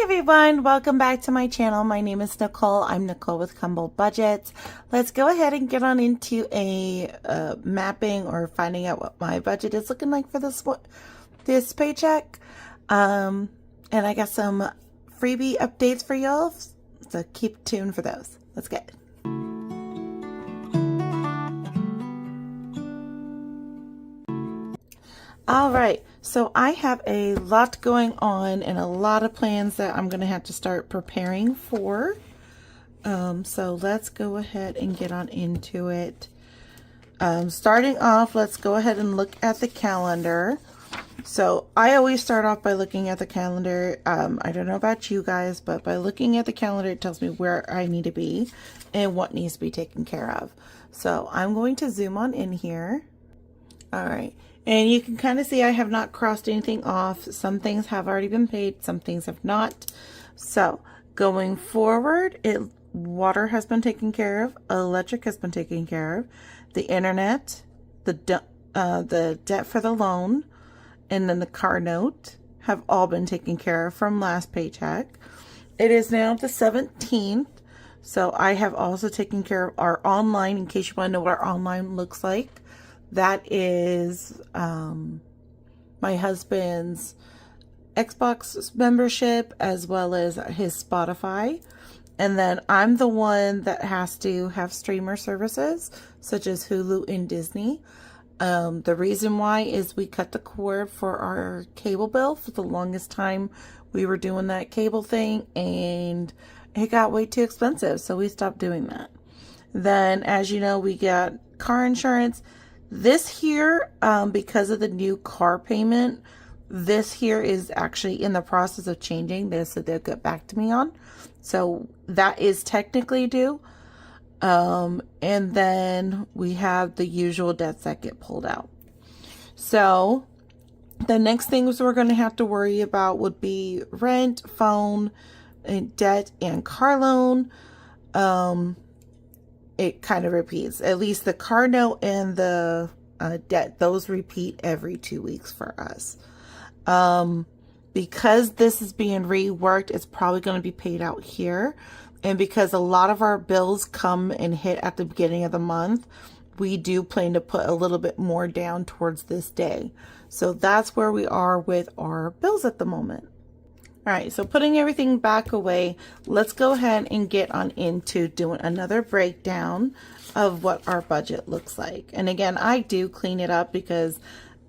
everyone, welcome back to my channel. My name is Nicole. I'm Nicole with Humble Budgets. Let's go ahead and get on into a mapping or finding out what my budget is looking like for this paycheck. And I got some freebie updates for y'all, so keep tuned for those. Let's get it. All right, so I have a lot going on and a lot of plans that I'm going to have to start preparing for. So let's go ahead and get on into it. Starting off, let's go ahead and look at the calendar. So I always start off by looking at the calendar. I don't know about you guys, but by looking at the calendar, it tells me where I need to be and what needs to be taken care of. So I'm going to zoom on in here. All right. And you can kind of see I have not crossed anything off. Some things have already been paid, some things have not. So going forward, water has been taken care of, electric has been taken care of, the internet, the debt for the loan, and then the car note have all been taken care of from last paycheck. It is now the 17th. So I have also taken care of our online, in case you want to know what our online looks like. That is my husband's Xbox membership as well as his Spotify. And then I'm the one that has to have streamer services such as Hulu and Disney. The reason why is we cut the cord for our cable bill. For the longest time we were doing that cable thing and it got way too expensive, so we stopped doing that. Then, as you know, we got car insurance. This here, because of the new car payment, this here is actually in the process of changing. They said they'll get back to me on. So that is technically due. And then we have the usual debts that get pulled out. So the next things we're going to have to worry about would be rent, phone, and debt, and car loan. It kind of repeats. At least the car note and the debt, those repeat every 2 weeks for us. Because this is being reworked, it's probably going to be paid out here. And because a lot of our bills come and hit at the beginning of the month, we do plan to put a little bit more down towards this day. So that's where we are with our bills at the moment. All right, so putting everything back away, let's go ahead and get on into doing another breakdown of what our budget looks like. And again, I do clean it up because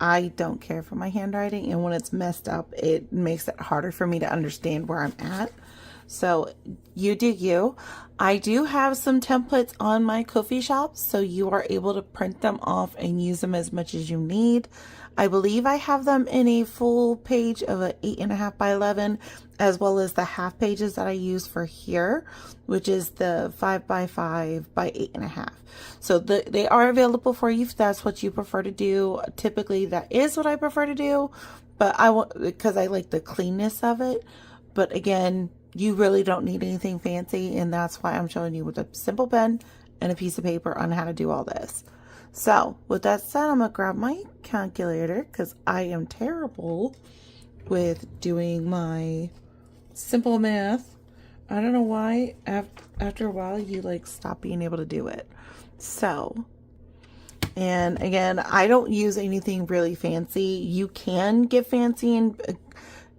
I don't care for my handwriting, and when it's messed up, it makes it harder for me to understand where I'm at. So you do you. I do have some templates on my Ko-fi shop, so you are able to print them off and use them as much as you need. I believe I have them in a full page of an 8.5 by 11, as well as the half pages that I use for here, which is the 5 by 5 by 8.5. So they are available for you if that's what you prefer to do. Typically, that is what I prefer to do, but I want, because I like the cleanness of it. But again, you really don't need anything fancy, and that's why I'm showing you with a simple pen and a piece of paper on how to do all this. So with that said, I'm gonna grab my calculator because I am terrible with doing my simple math. I don't know why after a while you like stop being able to do it. So, and again, I don't use anything really fancy. You can get fancy and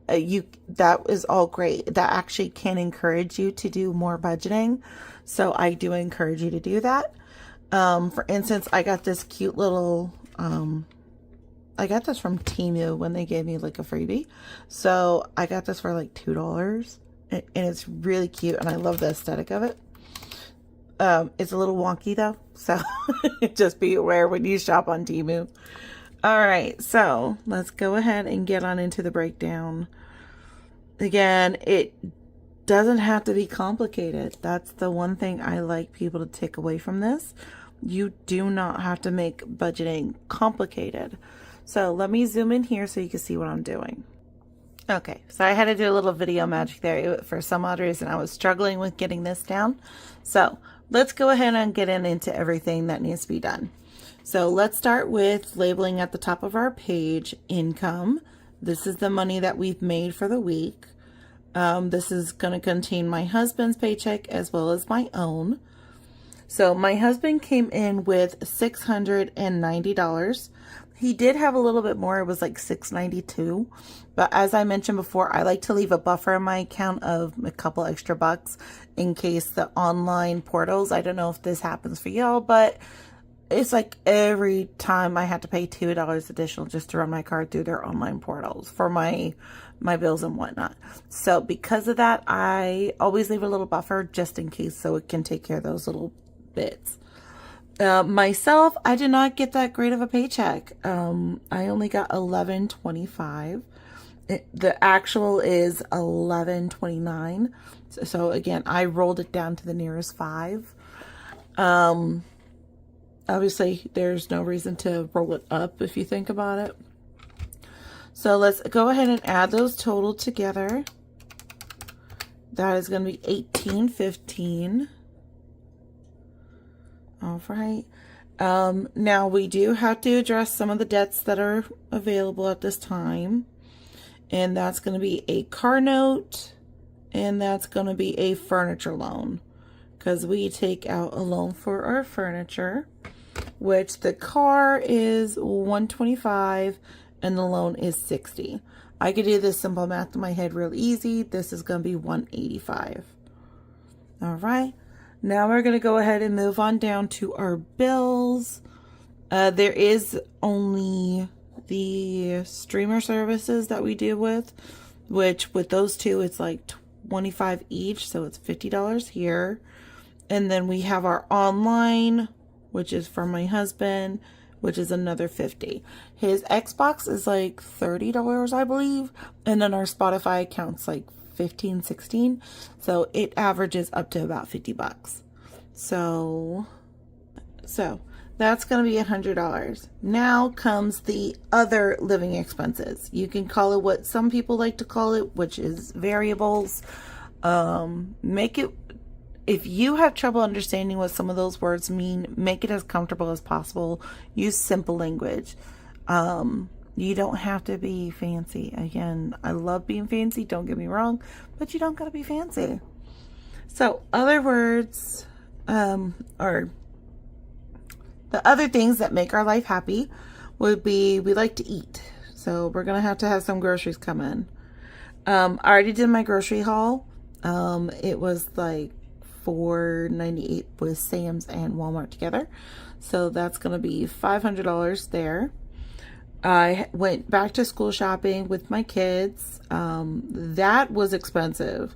that is all great. That actually can encourage you to do more budgeting. So I do encourage you to do that. For instance, I got this cute little, I got this from Temu when they gave me like a freebie. So I got this for like $2 and it's really cute and I love the aesthetic of it. It's a little wonky though, so just be aware when you shop on Temu. All right, so let's go ahead and get on into the breakdown. Again, it doesn't have to be complicated. That's the one thing I like people to take away from this. You do not have to make budgeting complicated. So let me zoom in here so you can see what I'm doing. Okay, so I had to do a little video magic there. For some odd reason, I was struggling with getting this down. So let's go ahead and get into everything that needs to be done. So let's start with labeling at the top of our page, income. This is the money that we've made for the week. This is going to contain my husband's paycheck as well as my own. So my husband came in with $690. He did have a little bit more. It was like $692. But as I mentioned before, I like to leave a buffer in my account of a couple extra bucks in case the online portals, I don't know if this happens for y'all, but it's like every time I had to pay $2 additional just to run my card through their online portals for my bills and whatnot. So because of that, I always leave a little buffer just in case, so it can take care of those little bits. Myself, I did not get that great of a paycheck. I only got $11.25. The actual is $11.29. So again, I rolled it down to the nearest 5. Obviously, there's no reason to roll it up if you think about it. So let's go ahead and add those total together. That is going to be $18.15. All right. Now we do have to address some of the debts that are available at this time. And that's going to be a car note, and that's going to be a furniture loan, because we take out a loan for our furniture, which the car is $125 and the loan is $60. I could do this simple math in my head real easy. This is going to be $185. All right. Now we're going to go ahead and move on down to our bills. There is only the streamer services that we deal with, which with those two, it's like $25 each. So it's $50 here. And then we have our online, which is for my husband, which is another $50. His Xbox is like $30, I believe. And then our Spotify account's like $15, $16. So it averages up to about $50. So that's going to be $100. Now comes the other living expenses. You can call it what some people like to call it, which is variables. Make it, if you have trouble understanding what some of those words mean, make it as comfortable as possible. Use simple language. You don't have to be fancy. Again, I love being fancy, don't get me wrong, but you don't got to be fancy. So other words, or the other things that make our life happy would be, we like to eat. So we're going to have some groceries come in. I already did my grocery haul. It was like $4.98 with Sam's and Walmart together. So that's going to be $500 there. I went back to school shopping with my kids. That was expensive.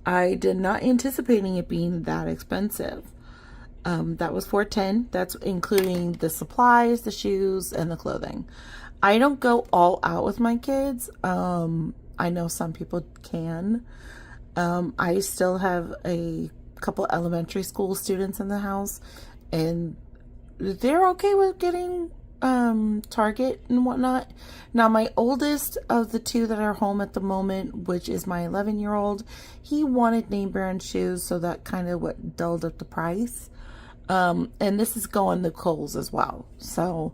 I did not anticipating it being that expensive. That was $410. That's including the supplies, the shoes, and the clothing. I don't go all out with my kids. I know some people can. I still have a couple elementary school students in the house, and they're okay with getting Target and whatnot. Now my oldest of the two that are home at the moment, which is my 11-year-old, he wanted name brand shoes, so that kind of what dulled up the price. And this is going to Kohl's as well. So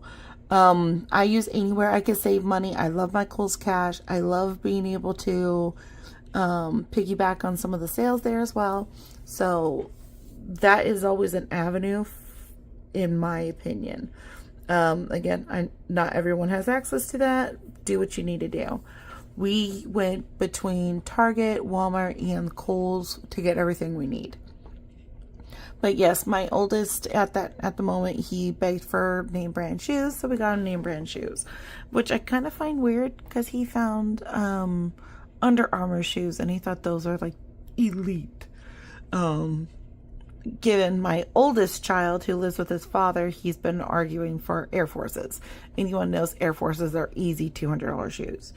I use anywhere I can save money. I love my Kohl's Cash. I love being able to piggyback on some of the sales there as well. So that is always an avenue, in my opinion. Again, not everyone has access to that. Do what you need to do. We went between Target, Walmart, and Kohl's to get everything we need. But yes, my oldest at the moment, he begged for name brand shoes, so we got him name brand shoes, which I kind of find weird because he found Under Armour shoes and he thought those are like elite. Given my oldest child who lives with his father, he's been arguing for Air Forces. Anyone knows Air Forces are easy $200 shoes.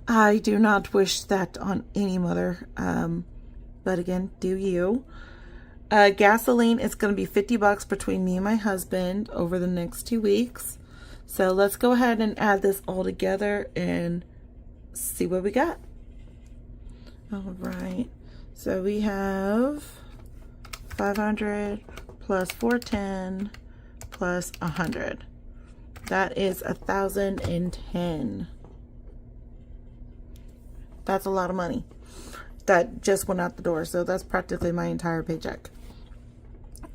I do not wish that on any mother. But again, do you. Gasoline is going to be $50 between me and my husband over the next 2 weeks. So let's go ahead and add this all together and see what we got. All right. So we have 500 plus 410 plus 100. That is 1,010. That's a lot of money that just went out the door. So that's practically my entire paycheck.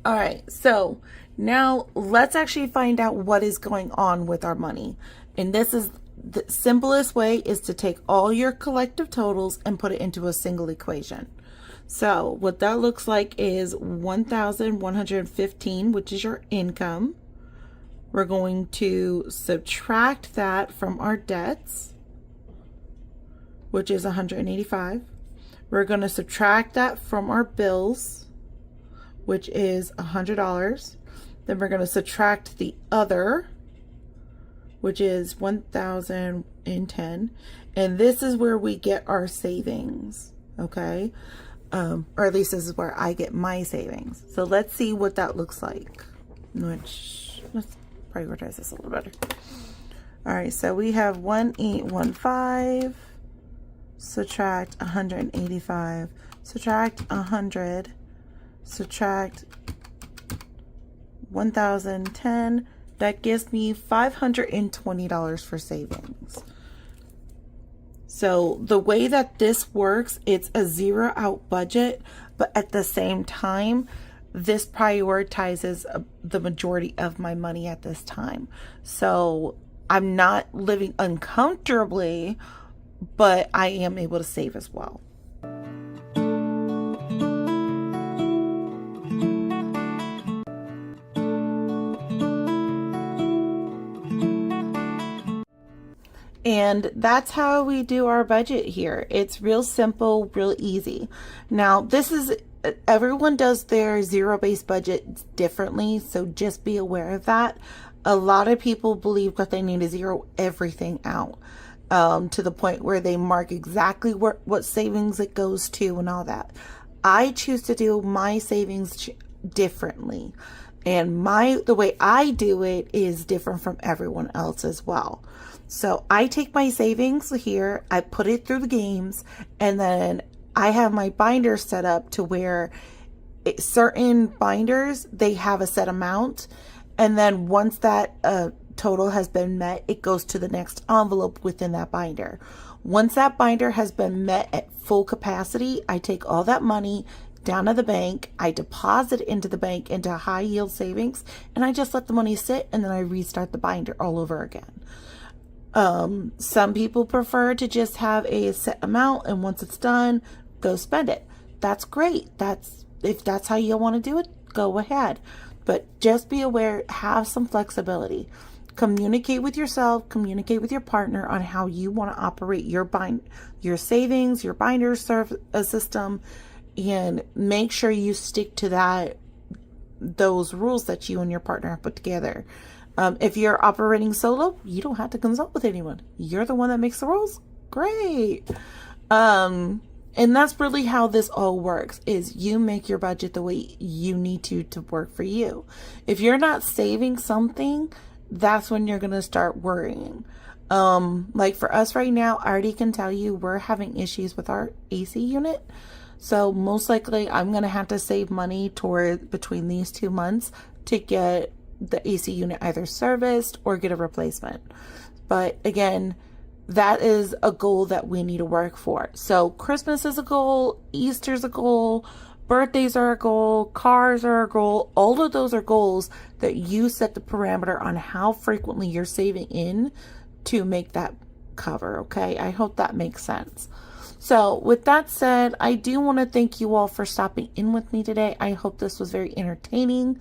All right, so now let's actually find out what is going on with our money. And this is the simplest way, is to take all your collective totals and put it into a single equation. So what that looks like is 1,115, which is your income. We're going to subtract that from our debts, which is 185. We're going to subtract that from our bills, which is $100. Then we're going to subtract the other, which is 1,010. And this is where we get our savings, okay? Or at least this is where I get my savings. So let's see what that looks like. Let's prioritize this a little better. All right, so we have 1815, subtract 185, subtract 100, subtract 1,010. That gives me $520 for savings. So the way that this works, it's a zero out budget, but at the same time, this prioritizes the majority of my money at this time. So I'm not living uncomfortably, but I am able to save as well. And that's how we do our budget here. It's real simple, real easy. Now, everyone does their zero-based budget differently, so just be aware of that. A lot of people believe that they need to zero everything out to the point where they mark exactly what savings it goes to and all that. I choose to do my savings differently, and the way I do it is different from everyone else as well. So I take my savings here, I put it through the games, and then I have my binders set up to where certain binders, they have a set amount. And then once that total has been met, it goes to the next envelope within that binder. Once that binder has been met at full capacity, I take all that money down to the bank, I deposit into the bank into high yield savings, and I just let the money sit, and then I restart the binder all over again. Some people prefer to just have a set amount, and once it's done, go spend it. That's great. If that's how you want to do it, go ahead. But just be aware, have some flexibility. Communicate with yourself, communicate with your partner on how you want to operate your savings, your binder system, and make sure you stick to those rules that you and your partner have put together. If you're operating solo, you don't have to consult with anyone. You're the one that makes the rules. Great. And that's really how this all works, is you make your budget the way you need to work for you. If you're not saving something, that's when you're going to start worrying. Like for us right now, I already can tell you we're having issues with our AC unit. So most likely I'm going to have to save money between these 2 months to get the AC unit either serviced or get a replacement. But again, that is a goal that we need to work for. So Christmas is a goal, Easter's a goal, birthdays are a goal, cars are a goal. All of those are goals that you set the parameter on how frequently you're saving in to make that cover. Okay, I hope that makes sense. So with that said, I do want to thank you all for stopping in with me today. I hope this was very entertaining.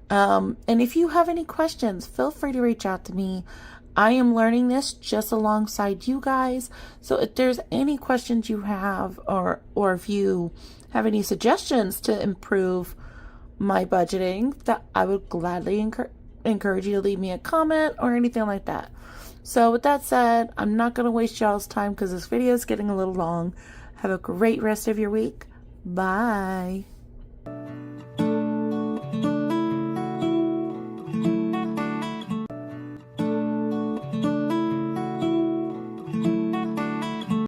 And if you have any questions, feel free to reach out to me. I am learning this just alongside you guys. So if there's any questions you have, or if you have any suggestions to improve my budgeting, that I would gladly encourage you to leave me a comment or anything like that. So with that said, I'm not going to waste y'all's time because this video is getting a little long. Have a great rest of your week. Bye.